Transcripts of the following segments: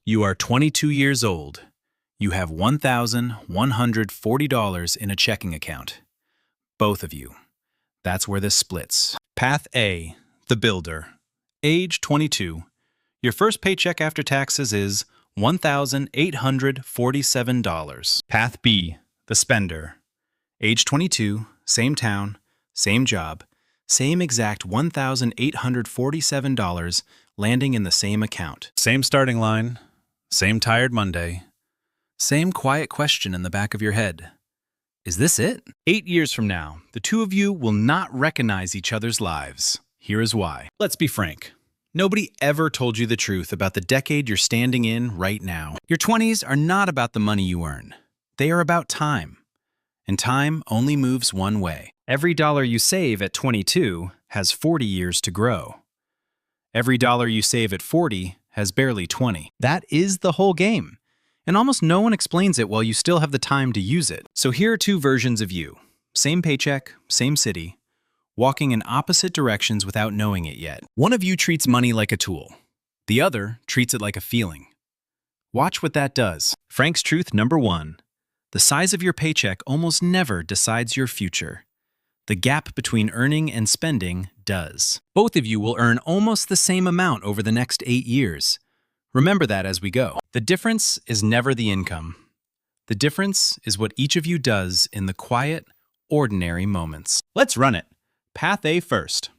You are 22 years old. You have $1,140 in a checking account. Both of you. That's where this splits. Path A, the builder. Age 22. Your first paycheck after taxes is $1,847. Path B, the spender. Age 22, same town, same job, same exact $1,847 landing in the same account. Same starting line, same tired Monday, same quiet question in the back of your head. Is this it? 8 years from now, the two of you will not recognize each other's lives. Here is why. Let's be frank. Nobody ever told you the truth about the decade you're standing in right now. Your 20s are not about the money you earn. They are about time. And time only moves one way. Every dollar you save at 22 has 40 years to grow. Every dollar you save at 40 has barely 20. That is the whole game. And almost no one explains it while you still have the time to use it. So here are two versions of you. Same paycheck, same city, walking in opposite directions without knowing it yet. One of you treats money like a tool. The other treats it like a feeling. Watch what that does. Frank's truth number 1. The size of your paycheck almost never decides your future. The gap between earning and spending does. Both of you will earn almost the same amount over the next 8 years. Remember that as we go. The difference is never the income. The difference is what each of you does in the quiet, ordinary moments. Let's run it. Path A first.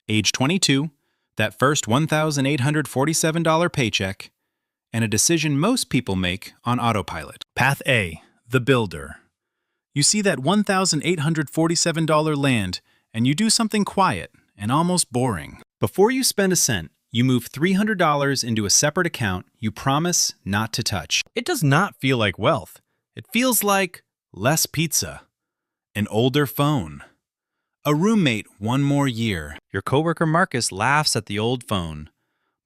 Age 22, that first $1,847 paycheck, and a decision most people make on autopilot. Path A, the builder. You see that $1,847 land, and you do something quiet and almost boring. Before you spend a cent, you move $300 into a separate account you promise not to touch. It does not feel like wealth. It feels like less pizza, an older phone, a roommate one more year. Your coworker Marcus laughs at the old phone.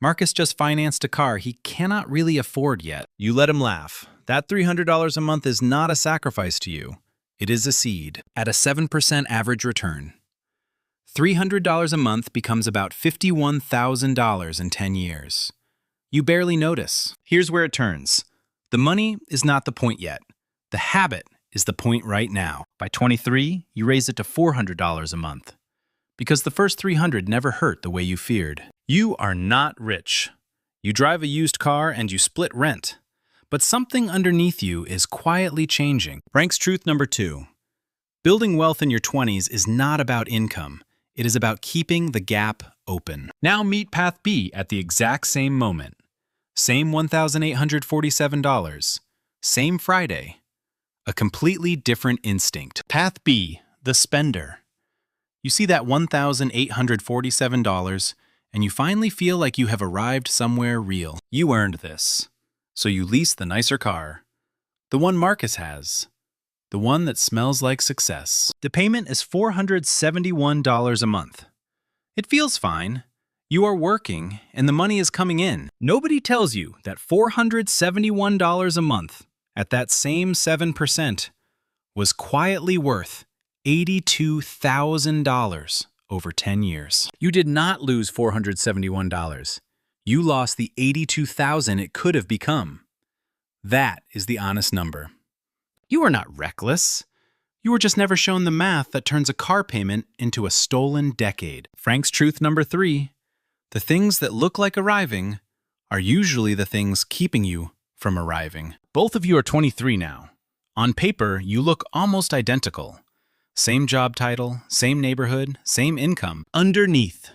Marcus just financed a car he cannot really afford yet. You let him laugh. That $300 a month is not a sacrifice to you. It is a seed at a 7% average return. $300 a month becomes about $51,000 in 10 years. You barely notice. Here's where it turns. The money is not the point yet. The habit is the point right now. By 23, you raise it to $400 a month. Because the first $300 never hurt the way you feared. You are not rich. You drive a used car and you split rent. But something underneath you is quietly changing. Frank's truth number 2. Building wealth in your 20s is not about income. It is about keeping the gap open. Now meet Path B at the exact same moment. Same $1,847. Same Friday. A completely different instinct. Path B, the spender. You see that $1,847, and you finally feel like you have arrived somewhere real. You earned this. So you lease the nicer car. The one Marcus has. The one that smells like success. The payment is $471 a month. It feels fine. You are working, and the money is coming in. Nobody tells you that $471 a month, at that same 7%, was quietly worth $82,000 over 10 years. You did not lose $471. You lost the $82,000 it could have become. That is the honest number. You are not reckless. You were just never shown the math that turns a car payment into a stolen decade. Frank's truth number 3. The things that look like arriving are usually the things keeping you from arriving. Both of you are 23 now. On paper, you look almost identical. Same job title, same neighborhood, same income. Underneath,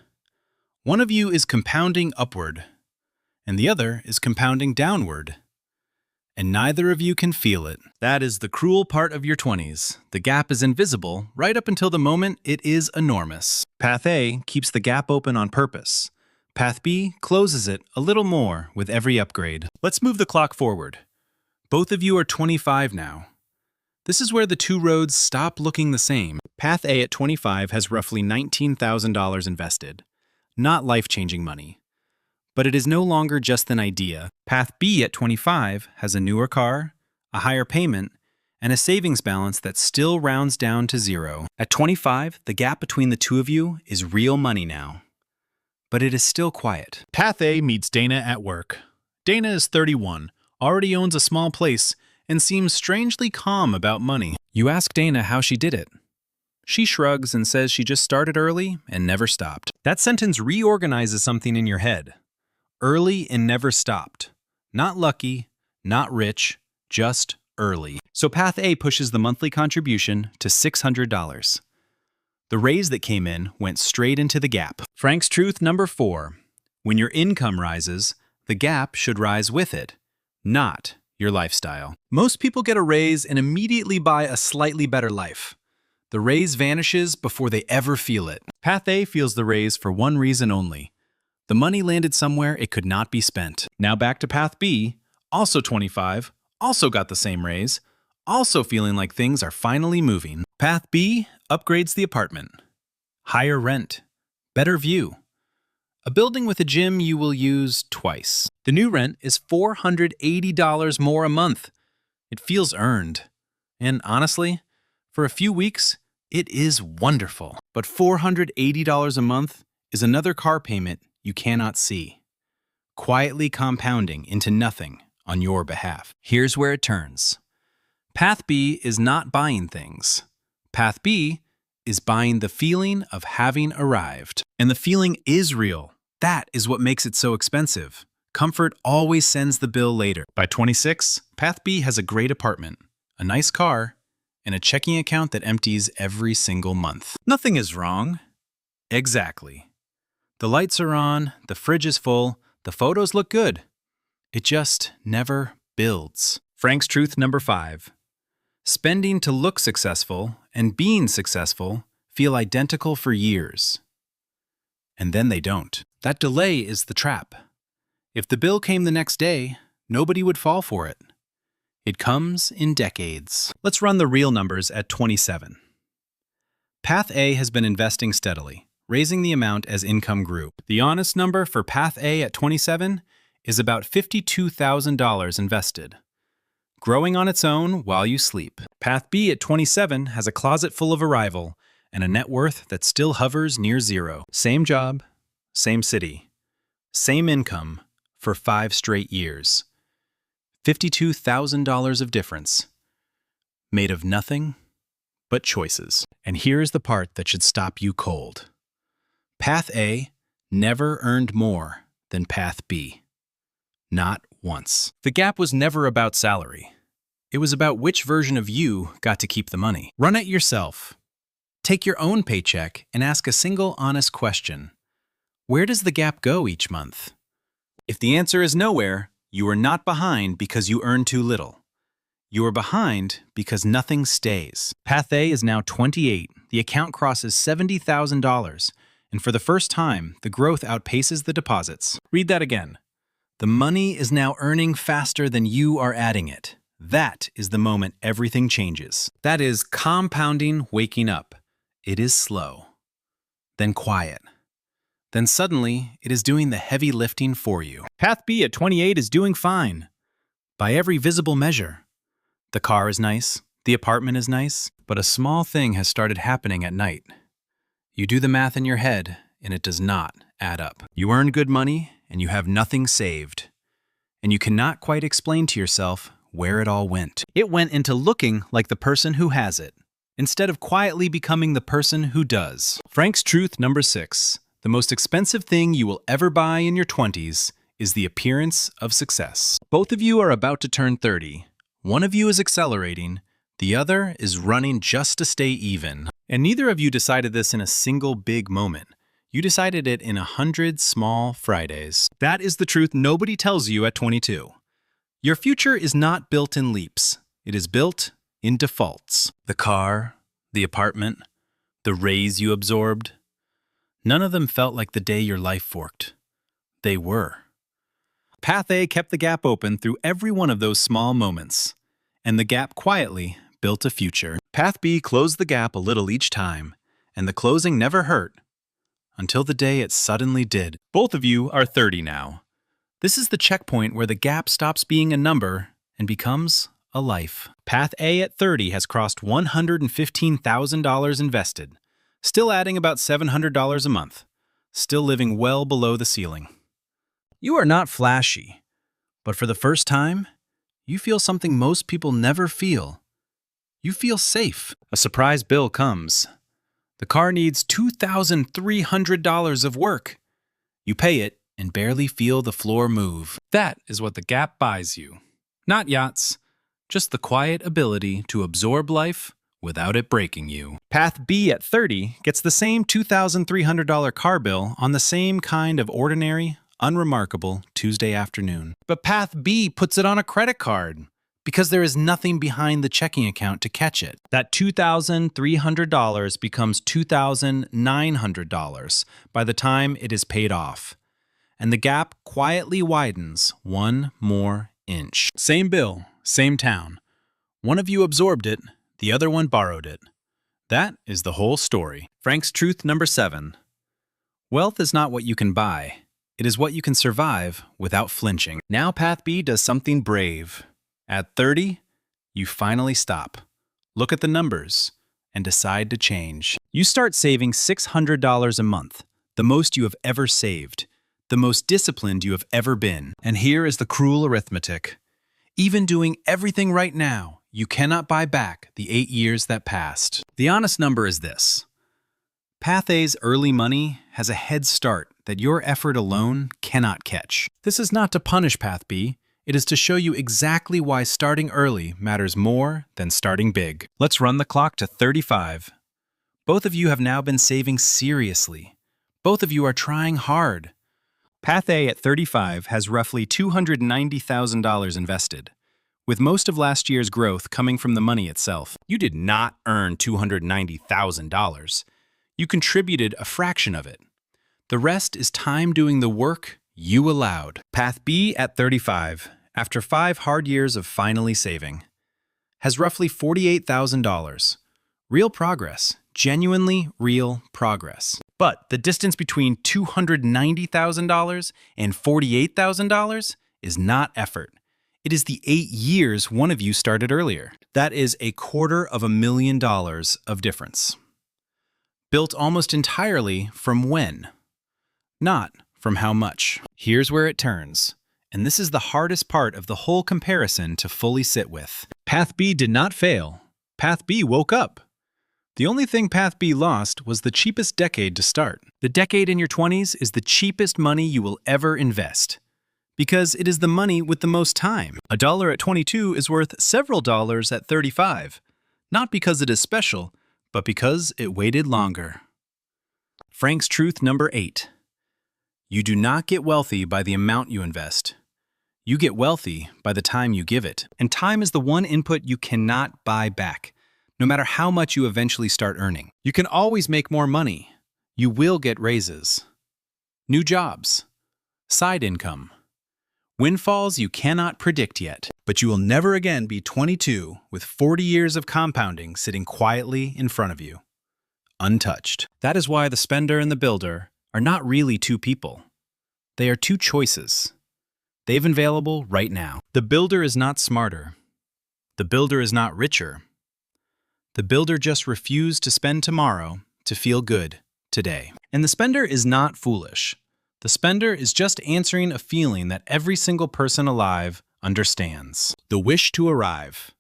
one of you is compounding upward, and the other is compounding downward. And neither of you can feel it. That is the cruel part of your 20s. The gap is invisible right up until the moment it is enormous. Path A keeps the gap open on purpose. Path B closes it a little more with every upgrade. Let's move the clock forward. Both of you are 25 now. This is where the two roads stop looking the same. Path A at 25 has roughly $19,000 invested. Not life-changing money. But it is no longer just an idea. Path B at 25 has a newer car, a higher payment, and a savings balance that still rounds down to zero. At 25, the gap between the two of you is real money now. But it is still quiet. Path A meets Dana at work. Dana is 31, already owns a small place, and seems strangely calm about money. You ask Dana how she did it. She shrugs and says she just started early and never stopped. That sentence reorganizes something in your head. Early and never stopped. Not lucky, not rich, just early. So Path A pushes the monthly contribution to $600. The raise that came in went straight into the gap. Frank's truth number 4. When your income rises, the gap should rise with it, not your lifestyle. Most people get a raise and immediately buy a slightly better life. The raise vanishes before they ever feel it. Path A feels the raise for one reason only. The money landed somewhere it could not be spent. Now back to Path B, also 25, also got the same raise, also feeling like things are finally moving. Path B upgrades the apartment. Higher rent. Better view. A building with a gym you will use twice. The new rent is $480 more a month. It feels earned. And honestly, for a few weeks, it is wonderful. But $480 a month is another car payment you cannot see, quietly compounding into nothing on your behalf. Here's where it turns. Path B is not buying things. Path B is buying the feeling of having arrived. And the feeling is real. That is what makes it so expensive. Comfort always sends the bill later. By 26, Path B has a great apartment, a nice car, and a checking account that empties every single month. Nothing is wrong. Exactly. The lights are on, the fridge is full, the photos look good. It just never builds. Frank's truth number 5. Spending to look successful and being successful feel identical for years. And then they don't. That delay is the trap. If the bill came the next day, nobody would fall for it. It comes in decades. Let's run the real numbers at 27. Path A has been investing steadily, raising the amount as income grew. The honest number for Path A at 27 is about $52,000 invested, growing on its own while you sleep. Path B at 27 has a closet full of arrival and a net worth that still hovers near zero. Same job, same city, same income for 5 straight years. $52,000 of difference, made of nothing but choices. And here's the part that should stop you cold. Path A never earned more than Path B. Not once. The gap was never about salary. It was about which version of you got to keep the money. Run it yourself. Take your own paycheck and ask a single honest question. Where does the gap go each month? If the answer is nowhere, you are not behind because you earn too little. You are behind because nothing stays. Path A is now 28. The account crosses $70,000. And for the first time, the growth outpaces the deposits. Read that again. The money is now earning faster than you are adding it. That is the moment everything changes. That is compounding waking up. It is slow, then quiet. Then suddenly, it is doing the heavy lifting for you. Path B at 28 is doing fine. By every visible measure. The car is nice, the apartment is nice, but a small thing has started happening at night. You do the math in your head, and it does not add up. You earn good money, and you have nothing saved. And you cannot quite explain to yourself where it all went. It went into looking like the person who has it, instead of quietly becoming the person who does. Frank's truth number 6. The most expensive thing you will ever buy in your 20s is the appearance of success. Both of you are about to turn 30. One of you is accelerating, the other is running just to stay even. And neither of you decided this in a single big moment. You decided it in 100 small Fridays. That is the truth nobody tells you at 22. Your future is not built in leaps. It is built in defaults. The car, the apartment, the raise you absorbed. None of them felt like the day your life forked. They were. Path A kept the gap open through every one of those small moments. And the gap quietly built a future. Path B closed the gap a little each time, and the closing never hurt. Until the day it suddenly did. Both of you are 30 now. This is the checkpoint where the gap stops being a number and becomes a life. Path A at 30 has crossed $115,000 invested, still adding about $700 a month, still living well below the ceiling. You are not flashy, But for the first time, you feel something most people never feel. You feel safe. A surprise bill comes. The car needs $2,300 of work. You pay it and barely feel the floor move. That is what the Gap buys you. Not yachts, just the quiet ability to absorb life without it breaking you. Path B at 30 gets the same $2,300 car bill on the same kind of ordinary, unremarkable Tuesday afternoon. But Path B puts it on a credit card because there is nothing behind the checking account to catch it. That $2,300 becomes $2,900 by the time it is paid off. And the gap quietly widens one more inch. Same bill, same town. One of you absorbed it, the other one borrowed it. That is the whole story. Frank's truth number 7. Wealth is not what you can buy. It is what you can survive without flinching. Now Path B does something brave. At 30, you finally stop, look at the numbers, and decide to change. You start saving $600 a month, the most you have ever saved, the most disciplined you have ever been. And here is the cruel arithmetic. Even doing everything right now, you cannot buy back the 8 years that passed. The honest number is this. Path A's early money has a head start that your effort alone cannot catch. This is not to punish Path B. It is to show you exactly why starting early matters more than starting big. Let's run the clock to 35. Both of you have now been saving seriously. Both of you are trying hard. Path A at 35 has roughly $290,000 invested, with most of last year's growth coming from the money itself. You did not earn $290,000. You contributed a fraction of it. The rest is time doing the work you allowed. Path B at 35, after 5 hard years of finally saving, has roughly $48,000. Real progress, genuinely real progress. But the distance between $290,000 and $48,000 is not effort. It is the 8 years one of you started earlier. That is $250,000 of difference. Built almost entirely from when, not from how much. Here's where it turns, and this is the hardest part of the whole comparison to fully sit with. Path B did not fail. Path B woke up. The only thing Path B lost was the cheapest decade to start. The decade in your 20s is the cheapest money you will ever invest, because it is the money with the most time. $1 at 22 is worth several dollars at 35, not because it is special, but because it waited longer. Frank's truth number 8. You do not get wealthy by the amount you invest. You get wealthy by the time you give it. And time is the one input you cannot buy back, no matter how much you eventually start earning. You can always make more money. You will get raises, new jobs, side income, windfalls you cannot predict yet. But you will never again be 22 with 40 years of compounding sitting quietly in front of you, untouched. That is why the spender and the builder are not really two people. They are two choices. They've available right now. The builder is not smarter. The builder is not richer. The builder just refused to spend tomorrow to feel good today. And the spender is not foolish. The spender is just answering a feeling that every single person alive understands. The wish to arrive.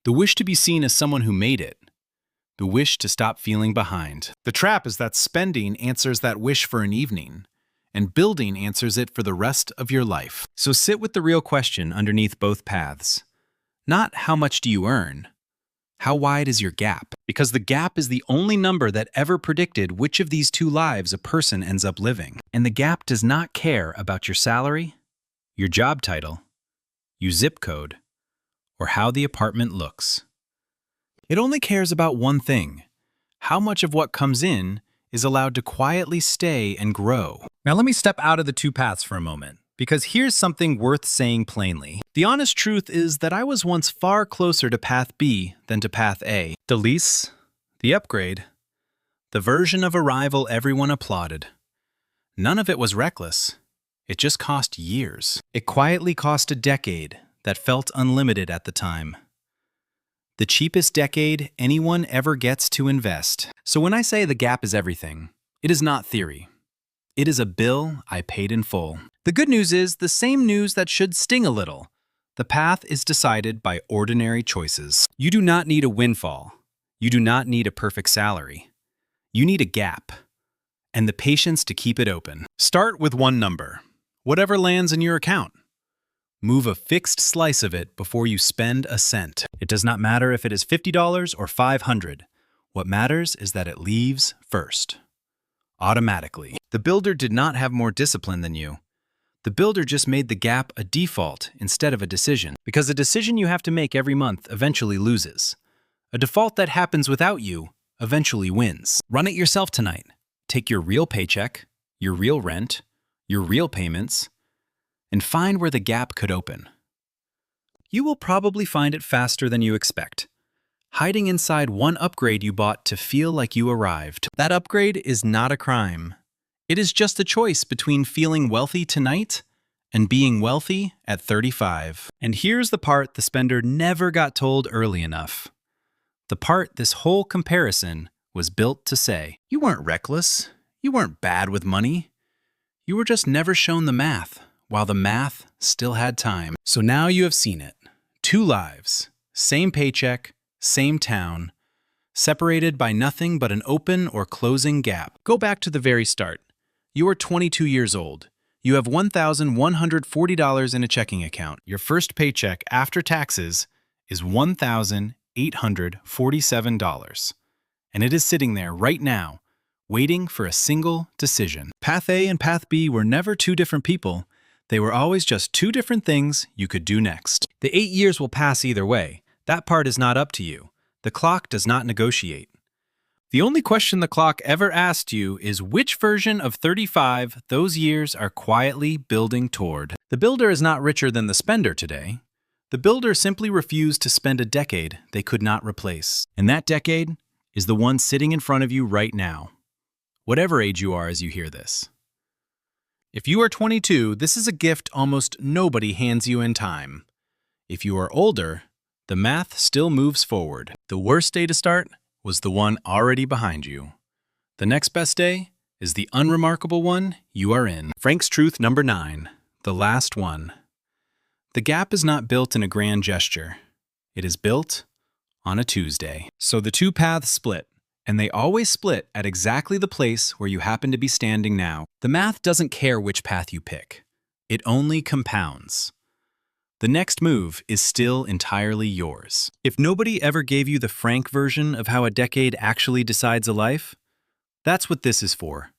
The wish to be seen as someone who made it. The wish to stop feeling behind. The trap is that spending answers that wish for an evening, and building answers it for the rest of your life. So sit with the real question underneath both paths. Not how much do you earn? How wide is your gap? Because the gap is the only number that ever predicted which of these two lives a person ends up living. And the gap does not care about your salary, your job title, your zip code, or how the apartment looks. It only cares about one thing: how much of what comes in is allowed to quietly stay and grow. Now let me step out of the two paths for a moment, because here's something worth saying plainly. The honest truth is that I was once far closer to Path B than to Path A. The lease, the upgrade, the version of arrival everyone applauded. None of it was reckless. It just cost years. It quietly cost a decade that felt unlimited at the time. The cheapest decade anyone ever gets to invest. So when I say the gap is everything, it is not theory. It is a bill I paid in full. The good news is the same news that should sting a little. The path is decided by ordinary choices. You do not need a windfall. You do not need a perfect salary. You need a gap and the patience to keep it open. Start with one number, whatever lands in your account. Move a fixed slice of it before you spend a cent. It does not matter if it is $50 or $500. What matters is that it leaves first. Automatically. The builder did not have more discipline than you. The builder just made the gap a default instead of a decision. Because a decision you have to make every month eventually loses. A default that happens without you eventually wins. Run it yourself tonight. Take your real paycheck, your real rent, your real payments, and find where the gap could open. You will probably find it faster than you expect, hiding inside one upgrade you bought to feel like you arrived. That upgrade is not a crime. It is just a choice between feeling wealthy tonight and being wealthy at 35. And here's the part the spender never got told early enough. The part this whole comparison was built to say. You weren't reckless. You weren't bad with money. You were just never shown the math, while the math still had time. So now you have seen it. 2 lives, same paycheck, same town, separated by nothing but an open or closing gap. Go back to the very start. You are 22 years old. You have $1,140 in a checking account. Your first paycheck after taxes is $1,847. And it is sitting there right now, waiting for a single decision. Path A and Path B were never two different people. They were always just two different things you could do next. The 8 years will pass either way. That part is not up to you. The clock does not negotiate. The only question the clock ever asked you is which version of 35 those years are quietly building toward. The builder is not richer than the spender today. The builder simply refused to spend a decade they could not replace. And that decade is the one sitting in front of you right now, whatever age you are as you hear this. If you are 22, this is a gift almost nobody hands you in time. If you are older, the math still moves forward. The worst day to start was the one already behind you. The next best day is the unremarkable one you are in. Frank's truth number 9, the last one. The gap is not built in a grand gesture. It is built on a Tuesday. So the two paths split, and they always split at exactly the place where you happen to be standing now. The math doesn't care which path you pick. It only compounds. The next move is still entirely yours. If nobody ever gave you the Frank version of how a decade actually decides a life, that's what this is for.